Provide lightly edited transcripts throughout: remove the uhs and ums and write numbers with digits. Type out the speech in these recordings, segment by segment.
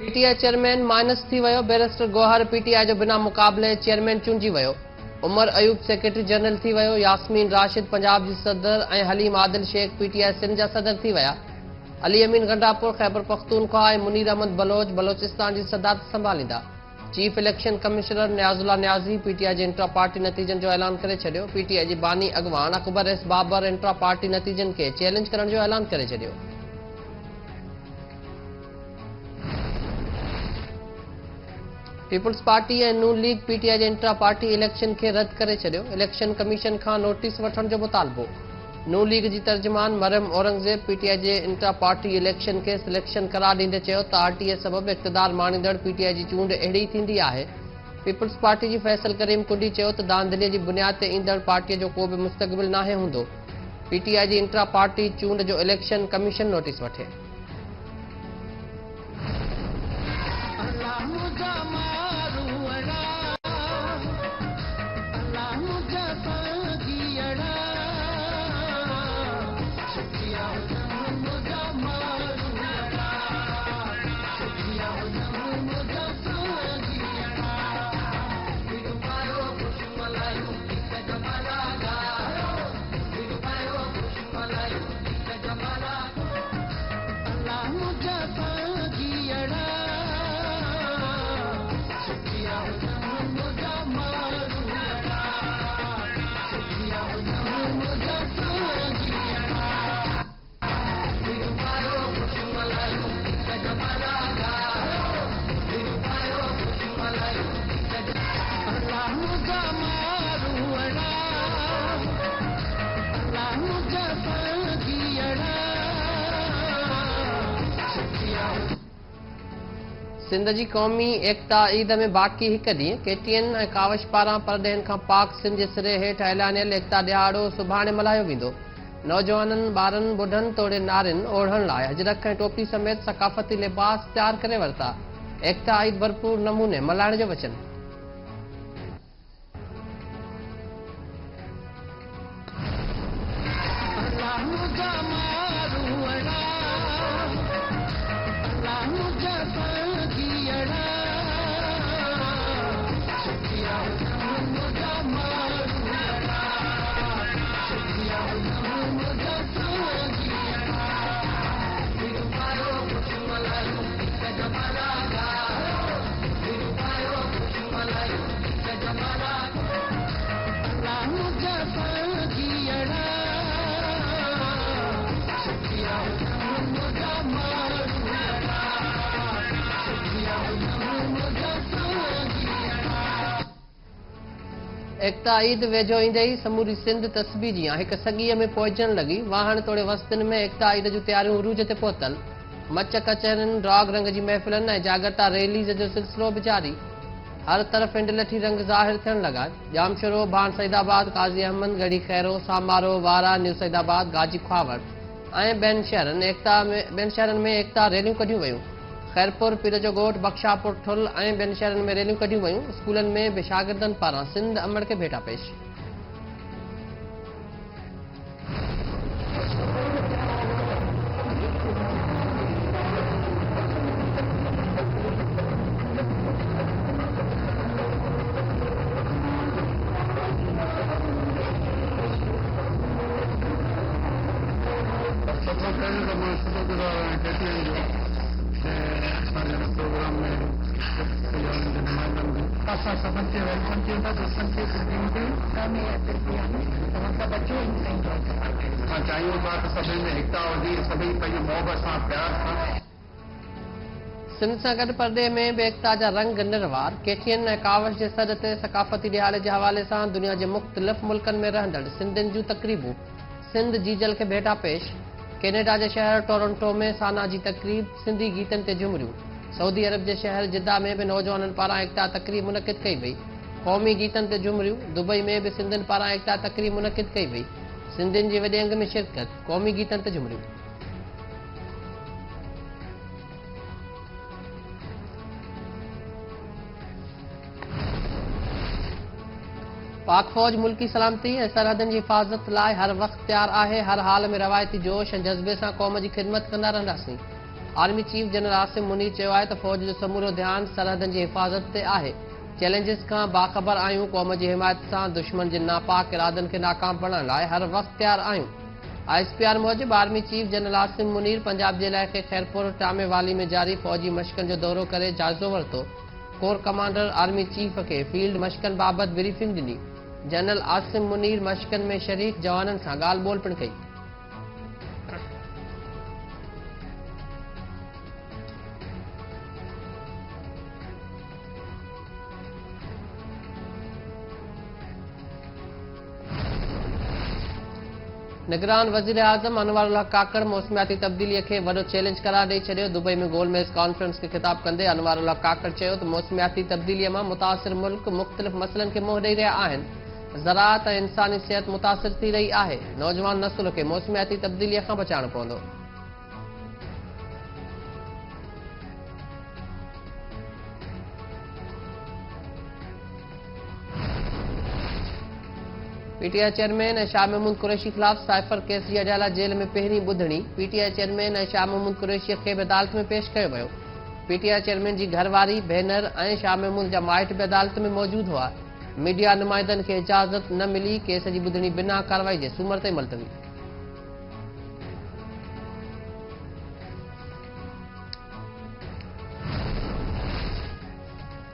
PTI chairman minus थी वियो। Barrister Gauhar PTI जो बिना मुकाबले चेयरमैन चूंडिजी वियो। उमर अयूब सेक्रेटरी जनरल थी वियो। यास्मीन राशिद पंजाब जी सदर ऐं हलीम आदिल शेख पीटीआई सिंध जा सदर थी विया। अली अमीन गंडापुर खैबर पख्तूनख्वा ऐं मुनीर अहमद बलोचिस्तान जी सदारत संभालींदा। Chief election commissioner Niazullah Niazi PTI जे इंट्रा पार्टी नतीजन जो ऐलान करे छॾियो। पीटीआई जी बानी अॻवान अकबर एस बाबर इंट्रा पार्टी नतीजन के चैलेंज करण जो ऐलान करे छॾियो। पीपुल्स पार्टी ऐं नून लीग पीटीआई जे इंट्रा पार्टी इलेक्शन के रद्द करे छॾियो। इलेक्शन कमीशन खां नोटिस वठण जो मुतालबो। नून लीग जी तर्जुमान मरियम औरंगज़ेब पीटीआई जे इंट्रा पार्टी इलेक्शन के सिलेक्शन करार ॾींदे चयो त आरटीए सबबि इक़्तिदार माणींदड़ पीटीआई जी चूंड अहिड़ी थींदी आहे। पीपुल्स पार्टी जी फैसल करीम कुंडी चयो त धांधलीअ जी बुनियाद ते ईंदड़ पार्टीअ जो को बि मुस्तक़बिल नाहे हूंदो। पीटीआई जी इंट्रा पार्टी चूंड जो इलेक्शन कमीशन नोटिस वठे। सिंध जी क़ौमी एकता ईद में बाक़ी हिक ॾींहुं केटीएन ऐं कावश पारां परॾेहनि खां पाक सिंध जे सिरे हेठि ऐलानियल एकता ॾियारो सुभाणे मल्हायो वेंदो। नौजवाननि ॿारनि ॿुढनि तोड़े नारियुनि ओढ़ण लाइ अजरक ऐं टोपी समेत सकाफ़ती लिबास तयार करे वरिता। एकता ईद भरपूर नमूने मल्हाइण जो वचन। एकता ईद वेझो ईंदे ई समूरी सिंध तस्बीह जी हिक सॻीअ में पहुचण लॻी। वाहण तोड़े वस्तनि में एकता ईद जूं तयारियूं उरूज ते पहुतल। मच कचहरियुनि राग रंग जी महफ़िलनि ऐं जागरता रैलीज़ जो सिलसिलो बि जारी। हर तरफ़ इंडलठी रंग ज़ाहिर थियण लॻा। जामशोरो भाण सईदाबाद काज़ी अहमद गढ़ी खैरो सामारो वारा न्यू सईदाबाद गाजी ख्वावड़ ऐं ॿियनि शहरनि में एकता रैलियूं कढियूं वयूं। खैरपुर पीर जो ॻोठ बख्शापुर ठुल ऐं ॿियनि शहरनि में रैलियूं कढियूं वयूं। स्कूलनि में बि शागिर्दनि पारां सिंध अमड़ के भेटा पेश। सिंध सां गॾु परॾे में बि एकता जा रंग निरवार। केटीएन ऐं कावश जे सॾ ते सकाफ़ती ॾियारे जे हवाले सां दुनिया जे मुख़्तलिफ़ मुल्कनि में रहंदड़ सिंधियुनि जूं तक़रीबूं। सिंध जीजल के भेटा पेश। कैनेडा जे शहर टोरंटो में साना जी तक़रीब सिंधी गीतनि ते झुमरियूं। सऊदी अरब जे शहर जिद्दा में बि नौजवाननि पारां एकता तक़रीब मुनक़िद कई वई। क़ौमी गीतनि ते झुमरियूं। दुबई में बि सिंधियुनि पारां एकता तक़रीब मुनक़िद कई वई। सिंधियुनि जी वॾे अंग में शिरकत। क़ौमी गीतनि ते झुमरियूं। पाक फौज मुल्की सलामती ऐं सरहदनि जी हिफ़ाज़त लाइ हर वक़्तु तयारु आहे। हर हाल में रवायती जोश ऐं जज़्बे सां क़ौम जी ख़िदमत कंदा रहंदासीं। Army chief general Asim Munir चयो आहे त फ़ौज जो समूरो ध्यानु सरहदनि जी हिफ़ाज़त ते आहे। चैलेंजिस खां बाख़बर आहियूं, क़ौम जी हिमायत सां दुश्मन जे नापाक इरादनि खे नाकाम बणाइण लाइ हर वक़्तु तयारु आहियूं। ISPR मूजिबि army chief general Asim Munir Punjab जे इलाइक़े खैरपुर टामेवाली में जारी फ़ौजी मशक़नि जो दौरो करे जाइज़ो वरितो। कोर कमांडर आर्मी चीफ खे फील्ड मशक़नि बाबति ब्रीफिंग ॾिनी। जनरल आसिम मुनीर मशक़नि में शरीक जवाननि सां ॻाल्हि ॿोल पिणु कई। निगरान वज़ीर आज़म अनवारुल हक़ काकड़ मौसमियाती तब्दीलीअ खे वॾो चैलेंज करार ॾेई छॾियो। दुबई में गोलमेज़ कॉन्फ्रेंस खे ख़िताब कंदे अनवारुल हक़ काकड़ चयो त मौसमियाती तब्दीलीअ मां मुतासिर मुल्क मुख़्तलिफ़ मसइलनि खे मुंहुं ॾेई रहिया आहिनि। ज़राअत ऐं इंसानी सिहत मुतासिर थी रही आहे। नौजवान नस्ल खे मौसमियाती तब्दीलीअ खां बचाइणो पवंदो। PTI चेयरमैन ऐं शाह महमूद कुरैशी ख़िलाफ़ साइफ़र केस जी अॼाला जेल में पहिरीं ॿुधणी। PTI चेयरमैन ऐं शाह महमूद कुरैशीअ खे बि अदालत में पेश कयो वियो। PTI चेयरमैन जी घरवारी, भेनर ऐं शाह महमूद जा माइट बि अदालत में मौजूदु हुआ। मीडिया नुमाइंदनि खे इजाज़त न मिली। केस जी ॿुधणी बिना कार्रवाई जे सूमर ते मुलतवी।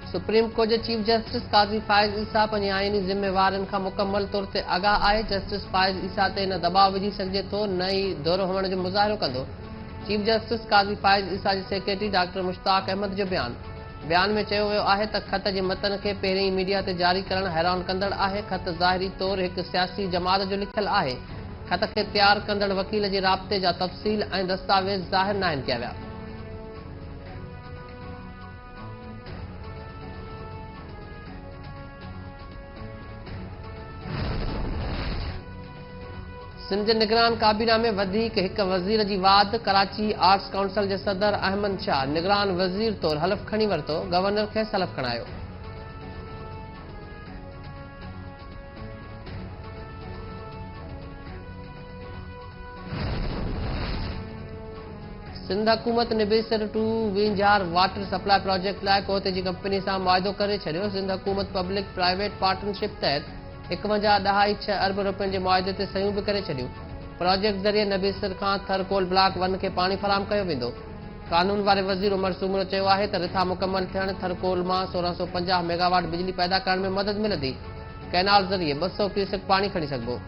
सुप्रीम कोर्ट जे चीफ जस्टिस काज़ी फ़ाइज़ ईसा पंहिंजी आइनी ज़िम्मेवारियुनि खां मुकमल तौर ते आगाह आहे। जस्टिस फ़ाइज़ ईसा ते न दबाव विझी सघिजे थो, न ई दौरो हुअण जो मुज़ाहिरो कंदो। चीफ जस्टिस काज़ी फ़ाइज़ ईसा जे सेक्रेटरी डॉक्टर मुश्ताक अहमद जो बयान में चयो वियो आहे त ख़त जे मतन खे पहिरीं मीडिया ते जारी करणु हैरान कंदड़ आहे। ख़त ज़ाहिरी तौरु हिकु सियासी जमात जो लिखियलु आहे। ख़त खे तयारु कंदड़ वकील जे राब्ते जा तफ़सील ऐं दस्तावेज़ ज़ाहिर नाहिनि कया विया। सिंध जे निगरान काबीना में वधीक हिक वज़ीर जी वाद। कराची आर्ट्स काउंसिल जे सदर अहमद शाह निगरान वज़ीर तौरु हलफ़ खणी वरितो। गवर्नर खेसि हलफ़ खणायो। सिंध हुकूमत निबेसर टू वींझार वाटर सप्लाई प्रोजेक्ट लाइ कोते जी कंपनी सां मुआदो करे छॾियो। सिंध हुकूमत पब्लिक प्राइवेट पार्टनरशिप तहत 51.6 अरब रुपयनि जे मुआदे ते सयूं बि करे छॾियूं। प्रोजेक्ट ज़रिए नबीसर खां थरकोल ब्लॉक 1 खे पाणी फराहम कयो वेंदो। कानून वारे वज़ीर उमर सूमरो चयो आहे त रिथा मुकमल थियण थरकोल मां 1650 मेगावाट बिजली पैदा करण में मदद मिलंदी। कैनाल ज़रिए 200 क्यूसेक पाणी खणी सघिबो।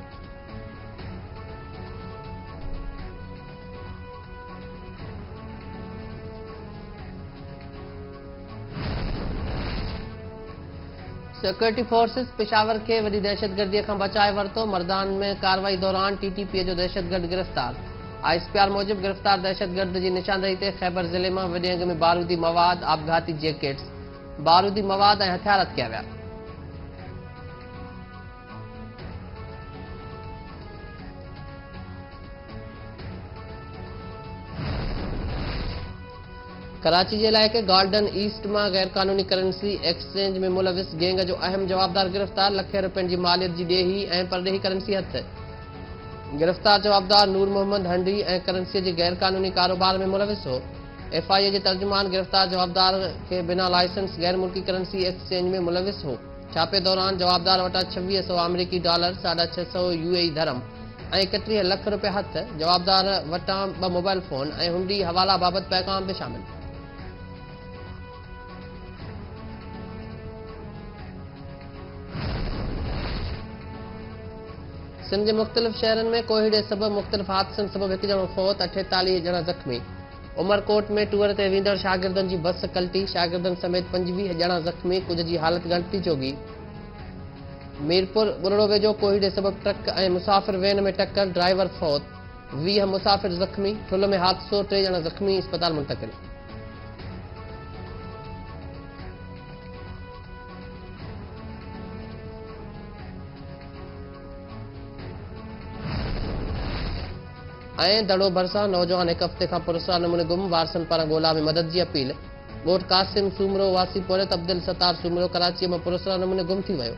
सिक्योरिटी फोर्सेस पेशावर के वॾी दहशतगर्दीअ खां बचाए वरितो। मर्दान में कार्रवाई दौरान TTP जो दहशतगर्द गिरफ़्तार। ISPR मूजिबि गिरफ़्तार दहशतगर्द जी निशानदेही ते ख़ैबर ज़िले मां वॾे अंग में बारूदी मवाद, आपघाती जैकेट्स, बारूदी मवाद ऐं हथियार कया विया। कराची जे इलाइक़े गार्डन ईस्ट मां गैरकानूनी करेंसी एक्सचेंज में मुलविस गैंग जो अहम जवाबदार गिरफ़्तार। लखे रुपयनि जी मालियत जी ॾेही ऐं परॾेही करेंसी हथ। गिरफ़्तार जवाबदार नूर मोहम्मद हंडी ऐं करेंसीअ जे गैरकानूनी कारोबार में मुलविस हो। FIA जे तर्जुमान गिरफ़्तार जवाबदार खे बिना लाइसेंस गैर मुल्की करेंसी एक्सचेंज में मुलविस हो। छापे दौरान जवाबदार वटां 2600 अमरीकी डॉलर, 650 UAE धर्म ऐं 31 लख रुपया हथ। जवाबदार वटां 2 मोबाइल फ़ोन ऐं हुंडी हवाला बाबति पैगाम बि शामिल। सिंध जे मुख़्तलिफ़ शहरनि में कोहीड़े सबबि मुख़्तलिफ़ हादसनि सबबि 1 ॼणो फौत, 48 ॼणा ज़ख़्मी। उमरकोट में टूर ते वेंदड़ शागिर्दनि जी बस कल्टी, शागिर्दनि समेत 25 ॼणा ज़ख़्मी, कुझ जी हालत गणती जोगी। मीरपुर बुरड़ो वेझो कोहीड़े सबबि ट्रक ऐं मुसाफ़िर वैन में टक्कर, ड्राइवर फौत, 20 मुसाफ़िर ज़ख़्मी। ठुल में हादसो, 3 ॼणा ज़ख़्मी, इस्पताल मुंतक़िल। ऐं दड़ो भरिसां नौजवान 1 हफ़्ते खां पुरस्कार नमूने गुम, वारसनि पारां ॻोल्हा में मदद जी अपील। ॻोठ कासिम सूमरो वासी पोरत अब्दुल सत्तार सूमरो कराचीअ में पुरस्कार नमूने गुम थी वियो।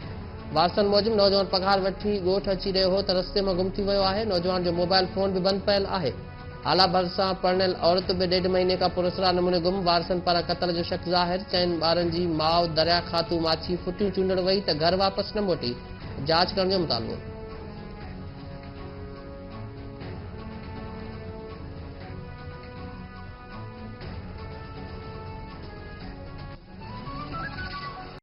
वारसनि मूजिबि नौजवान पघार वठी ॻोठ अची रहियो हो त रस्ते मां गुम थी वियो आहे। नौजवान जो मोबाइल फोन बि बंदि पियल आहे। आला भरिसां पढ़ियल औरत बि 1.5 महीने खां पुरसरा नमूने गुम। वारसनि पारां क़त्ल जो शक ज़ाहिर। 4 ॿारनि जी माउ दरिया खातू माछी फुटियूं चूंडण वई त घर वापसि न मोटी। जांच करण जो मुतालबो।